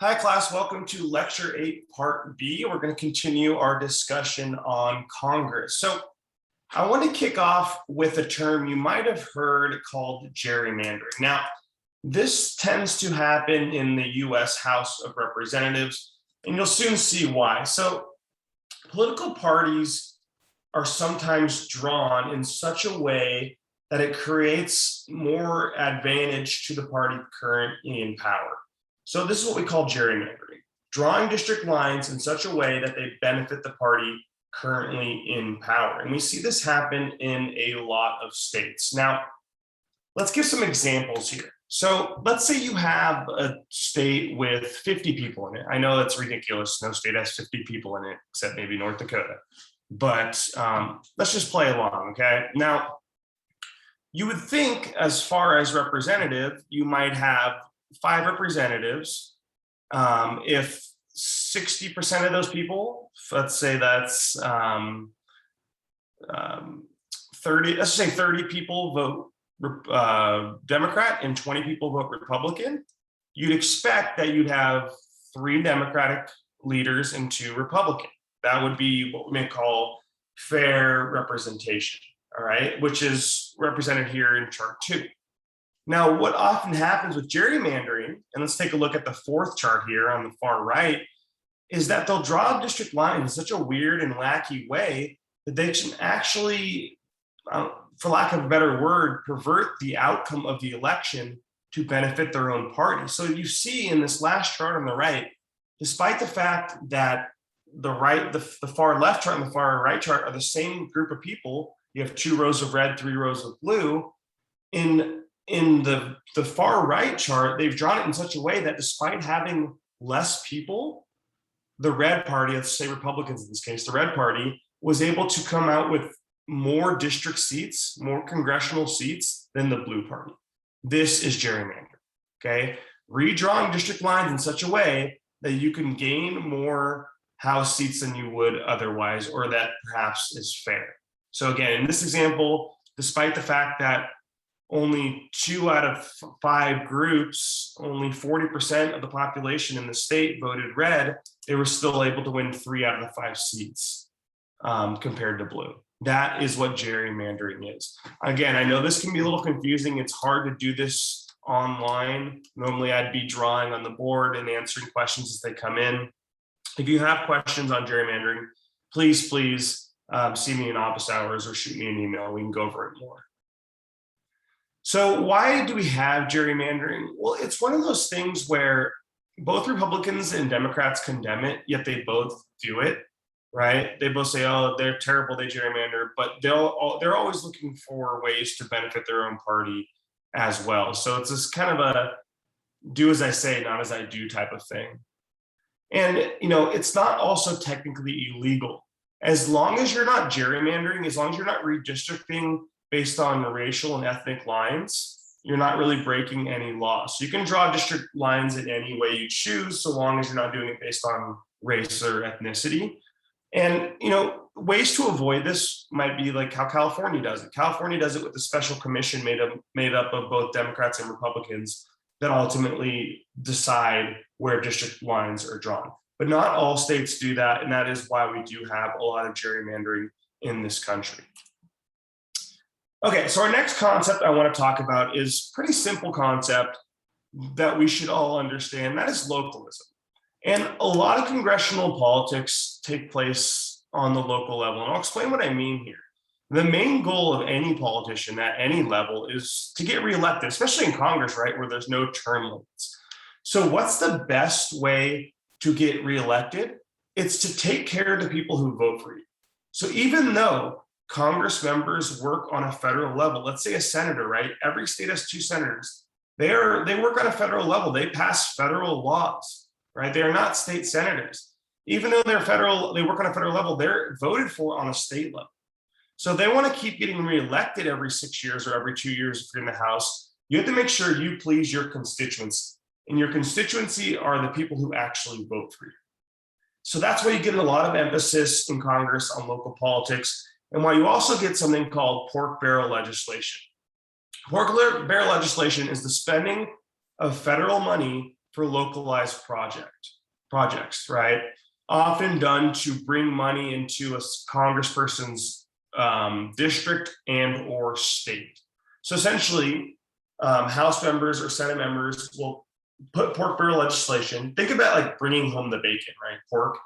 Hi class, welcome to lecture 8 part B. We're going to continue our discussion on Congress. So I want to kick off with a term you might have heard called gerrymandering. Now, this tends to happen in the US House of Representatives, and you'll soon see why. So political parties are sometimes drawn in such a way that it creates more advantage to the party currently in power. So this is what we call gerrymandering, drawing district lines in such a way that they benefit the party currently in power. And we see this happen in a lot of states. Now, let's give some examples here. So let's say you have a state with 50 people in it. I know that's ridiculous. No state has 50 people in it, except maybe North Dakota. But let's just play along, okay? Now, you would think as far as representative, you might have 5 representatives. If 60% of those people, let's say that's 30, let's say 30 people vote Democrat and 20 people vote Republican, you'd expect that you'd have 3 Democratic leaders and 2 Republican. That would be what we may call fair representation, all right, which is represented here in chart 2. Now, what often happens with gerrymandering, and let's take a look at the 4th chart here on the far right, is that they'll draw district lines in such a weird and wacky way that they can actually, for lack of a better word, pervert the outcome of the election to benefit their own party. So you see in this last chart on the right, despite the fact that the far left chart and the far right chart are the same group of people, you have 2 rows of red, 3 rows of blue. In the far right chart, they've drawn it in such a way that despite having less people, the red party, let's say Republicans in this case, the red party was able to come out with more district seats, more congressional seats than the blue party. This is gerrymandering, okay? Redrawing district lines in such a way that you can gain more House seats than you would otherwise, or that perhaps is fair. So again, in this example, despite the fact that only 2 out of 5 groups, only 40% of the population in the state voted red, they were still able to win 3 out of the 5 seats compared to blue. That is what gerrymandering is. Again, I know this can be a little confusing. It's hard to do this online. Normally I'd be drawing on the board and answering questions as they come in. If you have questions on gerrymandering, please see me in office hours or shoot me an email. We can go over it more. So why do we have gerrymandering? Well, it's one of those things where both Republicans and Democrats condemn it, yet they both do it, right? They both say, oh, they're terrible, they gerrymander, but they're always looking for ways to benefit their own party as well. So it's this kind of a do as I say, not as I do type of thing. And, it's not also technically illegal. As long as you're not gerrymandering, as long as you're not redistricting based on racial and ethnic lines, you're not really breaking any law. So you can draw district lines in any way you choose, so long as you're not doing it based on race or ethnicity. And, ways to avoid this might be like how California does it. California does it with a special commission made up of both Democrats and Republicans that ultimately decide where district lines are drawn. But not all states do that, and that is why we do have a lot of gerrymandering in this country. Okay, so our next concept I want to talk about is a pretty simple concept that we should all understand. That is localism. And a lot of congressional politics take place on the local level. And I'll explain what I mean here. The main goal of any politician at any level is to get reelected, especially in Congress, right, where there's no term limits. So what's the best way to get reelected? It's to take care of the people who vote for you. So even though Congress members work on a federal level, let's say a senator, right? Every state has 2 senators. They work on a federal level. They pass federal laws, right? They are not state senators. Even though they work on a federal level, they're voted for on a state level. So they want to keep getting reelected every 6 years or every 2 years if you're in the House. You have to make sure you please your constituency. And your constituency are the people who actually vote for you. So that's why you get a lot of emphasis in Congress on local politics, and why you also get something called pork barrel legislation. Pork barrel legislation is the spending of federal money for localized projects, right? Often done to bring money into a congressperson's district and or state. So essentially, House members or Senate members will put pork barrel legislation. Think about like bringing home the bacon, right? Pork.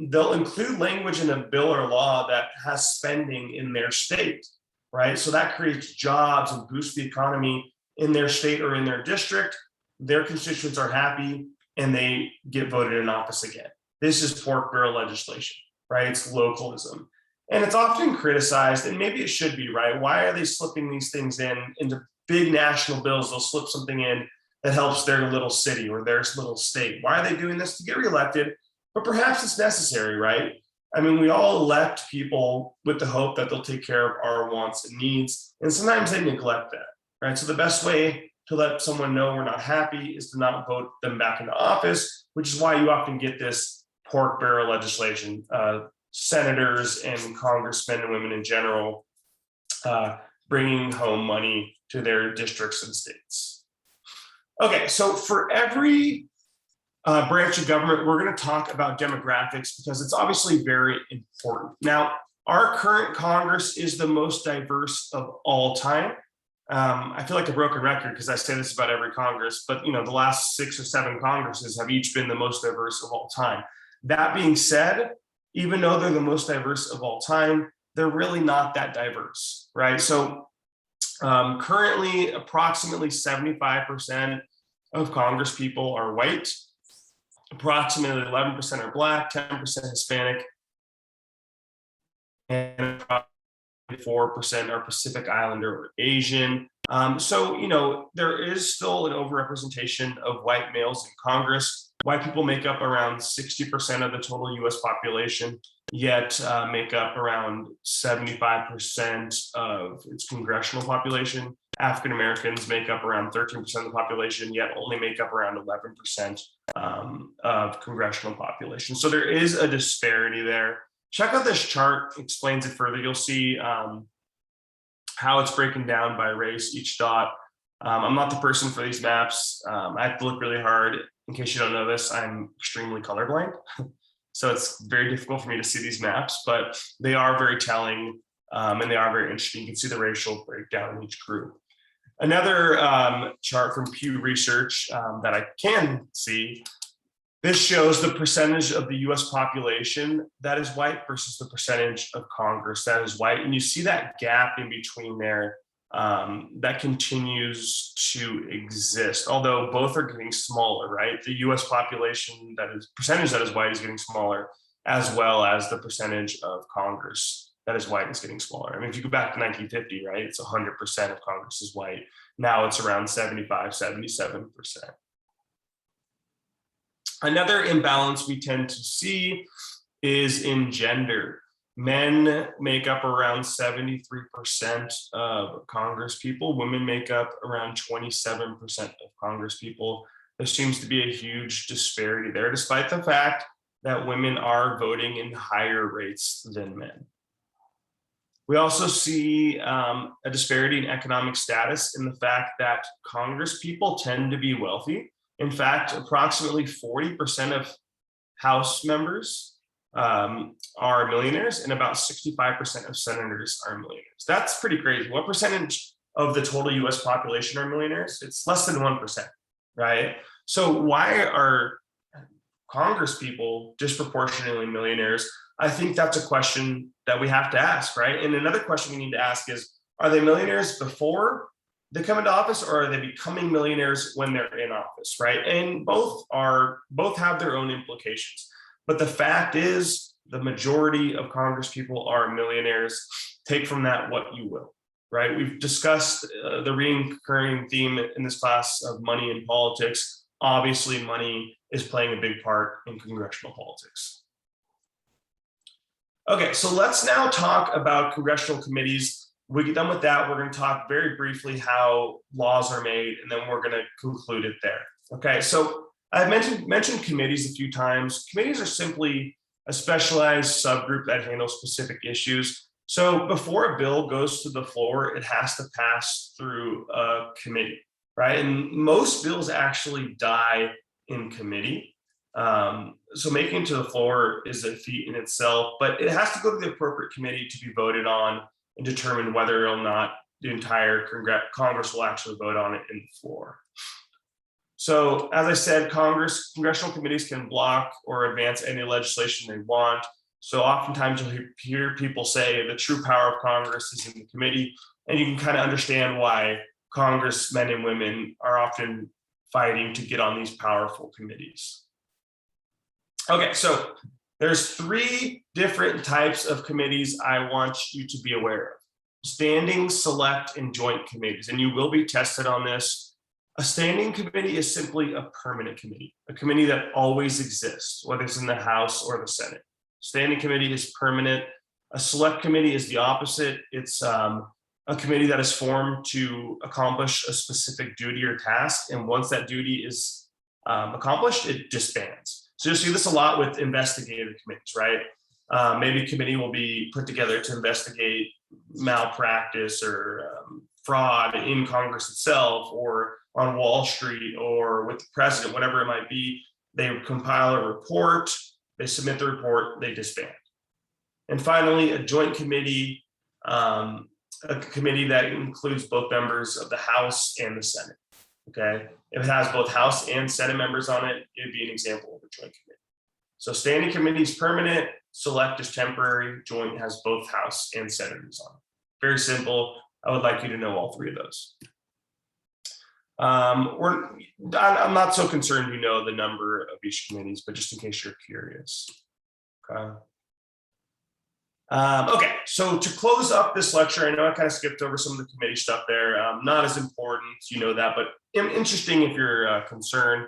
They'll include language in a bill or law that has spending in their state, right? So that creates jobs and boosts the economy in their state or in their district. Their constituents are happy and they get voted in office again. This is pork barrel legislation, right? It's localism. And it's often criticized, and maybe it should be, right? Why are they slipping these things into big national bills? They'll slip something in that helps their little city or their little state. Why are they doing this? To get reelected, but perhaps it's necessary, right? I mean, we all elect people with the hope that they'll take care of our wants and needs, and sometimes they neglect that, right? So the best way to let someone know we're not happy is to not vote them back into office, which is why you often get this pork barrel legislation. Senators and congressmen and women in general bringing home money to their districts and states. Okay, so for every branch of government, we're going to talk about demographics because it's obviously very important. Now, our current Congress is the most diverse of all time. I feel like a broken record because I say this about every Congress, but the last 6 or 7 Congresses have each been the most diverse of all time. That being said, even though they're the most diverse of all time, they're really not that diverse, right? So currently, approximately 75% of Congress people are white, approximately 11% are Black, 10% Hispanic, and 4% are Pacific Islander or Asian. So there is still an overrepresentation of white males in Congress. White people make up around 60% of the total US population, yet make up around 75% of its congressional population. African Americans make up around 13% of the population, yet only make up around 11% of congressional population. So there is a disparity there. Check out this chart, explains it further. You'll see how it's breaking down by race, each dot. I'm not the person for these maps. I have to look really hard. In case you don't know this, I'm extremely colorblind. So it's very difficult for me to see these maps, but they are very telling and they are very interesting. You can see the racial breakdown in each group. Another chart from Pew Research that I can see, this shows the percentage of the US population that is white versus the percentage of Congress that is white. And you see that gap in between there that continues to exist, although both are getting smaller, right? The US population percentage that is white is getting smaller, as well as the percentage of Congress that is white is getting smaller. I mean, if you go back to 1950, right, it's 100% of Congress is white. Now it's around 75, 77%. Another imbalance we tend to see is in gender. Men make up around 73% of Congress people. Women make up around 27% of Congress people. There seems to be a huge disparity there, despite the fact that women are voting in higher rates than men. We also see a disparity in economic status in the fact that Congress people tend to be wealthy. In fact, approximately 40% of House members are millionaires, and about 65% of senators are millionaires. That's pretty crazy. What percentage of the total US population are millionaires? It's less than 1%, right? So why are Congress people disproportionately millionaires? I think that's a question that we have to ask, right? And another question we need to ask is, are they millionaires before they come into office, or are they becoming millionaires when they're in office, right? And both have their own implications. But the fact is, the majority of Congress people are millionaires. Take from that what you will, right? We've discussed the recurring theme in this class of money in politics. Obviously, money is playing a big part in congressional politics. Okay, so let's now talk about congressional committees. When we get done with that, we're going to talk very briefly how laws are made, and then we're going to conclude it there. Okay, so I've mentioned committees a few times. Committees are simply a specialized subgroup that handles specific issues. So before a bill goes to the floor, it has to pass through a committee. right? And most bills actually die in committee. So making it to the floor is a feat in itself, but it has to go to the appropriate committee to be voted on and determine whether or not the entire Congress will actually vote on it in the floor. So as I said, congressional committees can block or advance any legislation they want. So oftentimes you'll hear people say the true power of Congress is in the committee, and you can kind of understand why congressmen and women are often fighting to get on these powerful committees. Okay, so there's 3 different types of committees I want you to be aware of: standing, select, and joint committees. And you will be tested on this. A standing committee is simply a permanent committee, a committee that always exists, whether it's in the House or the Senate. Standing committee is permanent. A select committee is the opposite. It's a committee that is formed to accomplish a specific duty or task. And once that duty is accomplished, it disbands. So you'll see this a lot with investigative committees, right? Maybe a committee will be put together to investigate malpractice or fraud in Congress itself, or on Wall Street, or with the president, whatever it might be. They compile a report, they submit the report, they disband. And finally, a joint committee, a committee that includes both members of the House and the Senate. Okay, if it has both House and Senate members on it, it would be an example of a joint committee. So standing committee is permanent, select is temporary, joint has both House and Senators on it. Very simple. I would like you to know all 3 of those. I'm not so concerned you know the number of each committees, but just in case you're curious. Okay. Okay, so to close up this lecture, I know I kind of skipped over some of the committee stuff there. Not as important, you know that, but interesting if you're concerned.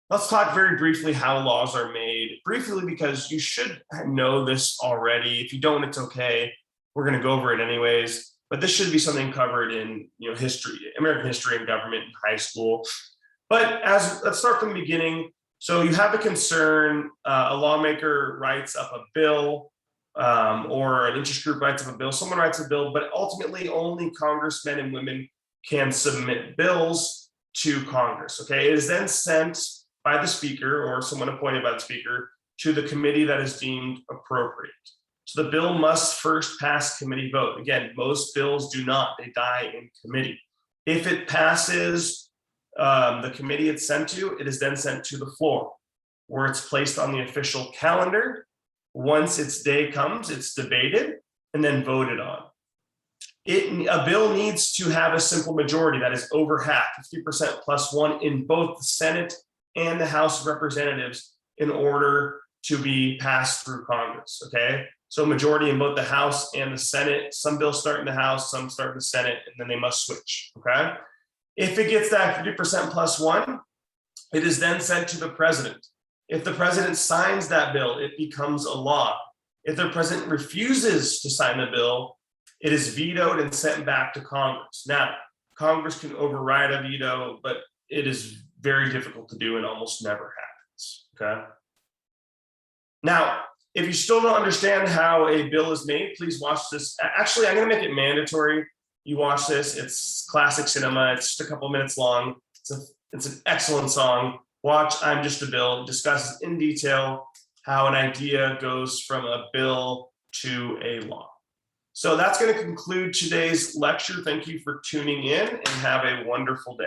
Let's talk very briefly how laws are made. Briefly, because you should know this already. If you don't, it's okay. We're going to go over it anyways. But this should be something covered in history, American history and government in high school. But let's start from the beginning. So you have a concern, a lawmaker writes up a bill, or an interest group writes up a bill, someone writes a bill, but ultimately only congressmen and women can submit bills to Congress, okay? It is then sent by the speaker or someone appointed by the speaker to the committee that is deemed appropriate. So the bill must first pass committee vote. Again, most bills do not, they die in committee. If it passes the committee it's sent to, it is then sent to the floor, where it's placed on the official calendar. Once its day comes, it's debated and then voted on. A bill needs to have a simple majority, that is over half, 50% plus 1 in both the Senate and the House of Representatives in order to be passed through Congress, okay? So majority in both the House and the Senate. Some bills start in the House, some start in the Senate, and then they must switch, okay? If it gets that 50% plus 1, it is then sent to the president. If the president signs that bill, it becomes a law. If the president refuses to sign the bill, it is vetoed and sent back to Congress. Now, Congress can override a veto, but it is very difficult to do and almost never happens, okay? Now, if you still don't understand how a bill is made, please watch this. Actually, I'm gonna make it mandatory. You watch this, it's classic cinema. It's just a couple minutes long. It's an excellent song. Watch I'm Just a Bill. It discusses in detail how an idea goes from a bill to a law. So that's going to conclude today's lecture. Thank you for tuning in and have a wonderful day.